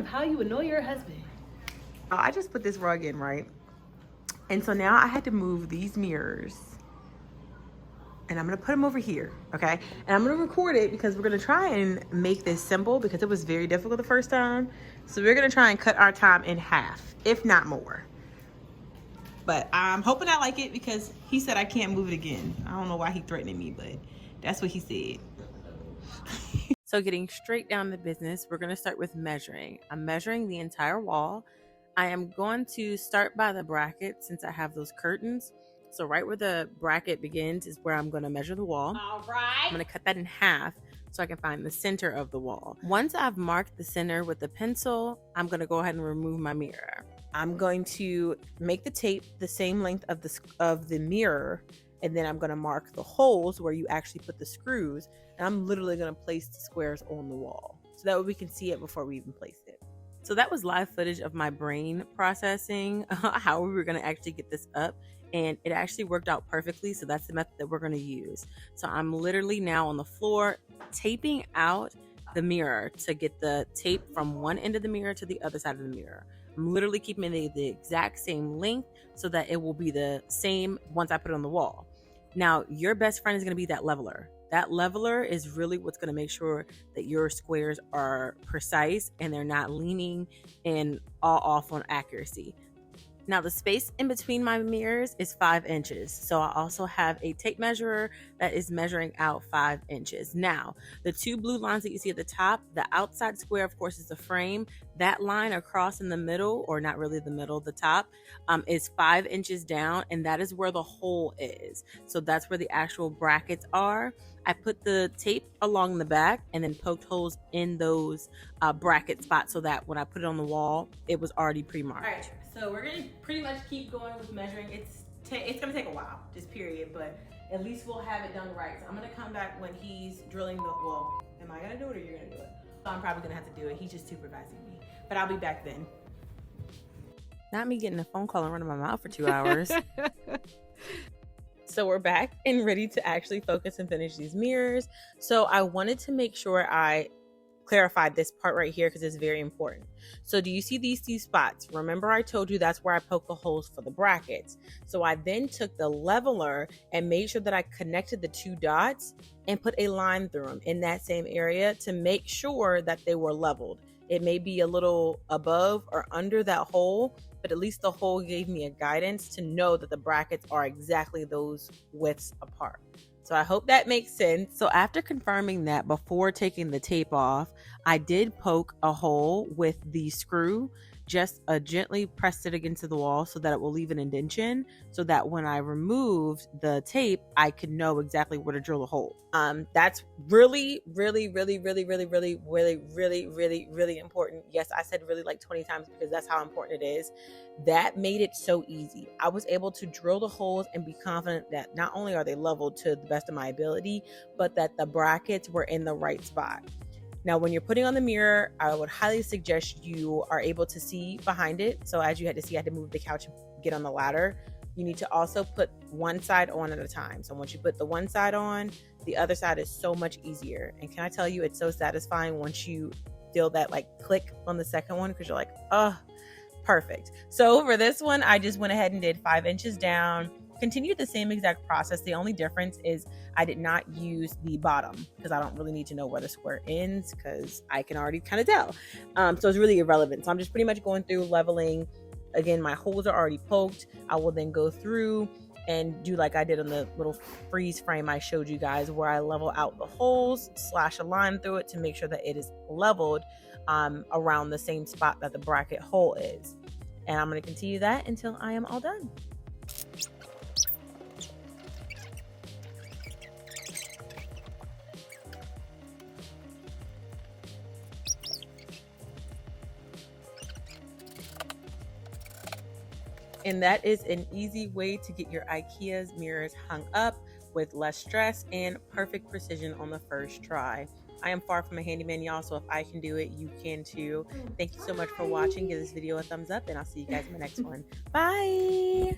how you annoy your husband. I just put this rug in, right? And so now I had to move these mirrors. And I'm gonna put them over here, okay? And I'm gonna record it because we're gonna try and make this simple because it was very difficult the first time. So we're gonna try and cut our time in half, if not more. But I'm hoping I like it because he said I can't move it again. I don't know why he threatened me, but that's what he said. So getting straight down to business, we're gonna start with measuring. I'm measuring the entire wall. I am going to start by the bracket since I have those curtains. So right where the bracket begins is where I'm gonna measure the wall. All right. I'm gonna cut that in half so I can find the center of the wall. Once I've marked the center with the pencil, I'm gonna go ahead and remove my mirror. I'm going to make the tape the same length of the mirror, and then I'm gonna mark the holes where you actually put the screws, and I'm literally gonna place the squares on the wall so that way we can see it before we even place it. So that was live footage of my brain processing how we were gonna actually get this up, and it actually worked out perfectly. So that's the method that we're gonna use. So I'm literally now on the floor taping out the mirror to get the tape from one end of the mirror to the other side of the mirror. I'm literally keeping it the exact same length so that it will be the same once I put it on the wall. Now, your best friend is going to be that leveler. That leveler is really what's going to make sure that your squares are precise and they're not leaning and all off on accuracy. Now the space in between my mirrors is 5 inches. So I also have a tape measurer that is measuring out 5 inches. Now, the 2 blue lines that you see at the top, the outside square, of course, is the frame. That line across in the middle, or not really the middle, the top, is 5 inches down, and that is where the hole is. So that's where the actual brackets are. I put the tape along the back and then poked holes in those bracket spots so that when I put it on the wall, it was already pre-marked. All right, so we're gonna pretty much keep going with measuring. It's gonna take a while, just period, but at least we'll have it done right. So I'm gonna come back when he's drilling the, well, am I gonna do it or you're gonna do it? So I'm probably gonna have to do it. He's just supervising me, but I'll be back then. Not me getting a phone call and running my mouth for 2 hours. So we're back and ready to actually focus and finish these mirrors. So I wanted to make sure I clarified this part right here because it's very important. So do you see these 2 spots? Remember I told you that's where I poked the holes for the brackets. So I then took the leveler and made sure that I connected the 2 dots and put a line through them in that same area to make sure that they were leveled. It may be a little above or under that hole, but at least the hole gave me a guidance to know that the brackets are exactly those widths apart. So I hope that makes sense. So after confirming that before taking the tape off, I did poke a hole with the screw, just gently pressed it against the wall so that it will leave an indentation so that when I removed the tape, I could know exactly where to drill the hole. That's really, really, really, really, really, really, really, really, really, really important. Yes, I said really like 20 times because that's how important it is. That made it so easy. I was able to drill the holes and be confident that not only are they leveled to the best of my ability, but that the brackets were in the right spot. Now, when you're putting on the mirror, I would highly suggest you are able to see behind it. So as you had to see, I had to move the couch and get on the ladder. You need to also put one side on at a time. So once you put the one side on, the other side is so much easier. And can I tell you, it's so satisfying once you feel that like click on the second one because you're like, oh, perfect. So for this one, I just went ahead and did 5 inches down. Continued the same exact process. The only difference is I did not use the bottom because I don't really need to know where the square ends because I can already kind of tell. So it's really irrelevant. So I'm just pretty much going through leveling. Again, my holes are already poked. I will then go through and do like I did on the little freeze frame I showed you guys where I level out the holes, slash a line through it to make sure that it is leveled around the same spot that the bracket hole is. And I'm going to continue that until I am all done. And that is an easy way to get your IKEA's mirrors hung up with less stress and perfect precision on the first try. I am far from a handyman, y'all, so if I can do it, you can too. Thank you so much for watching. Give this video a thumbs up, and I'll see you guys in the next one. Bye!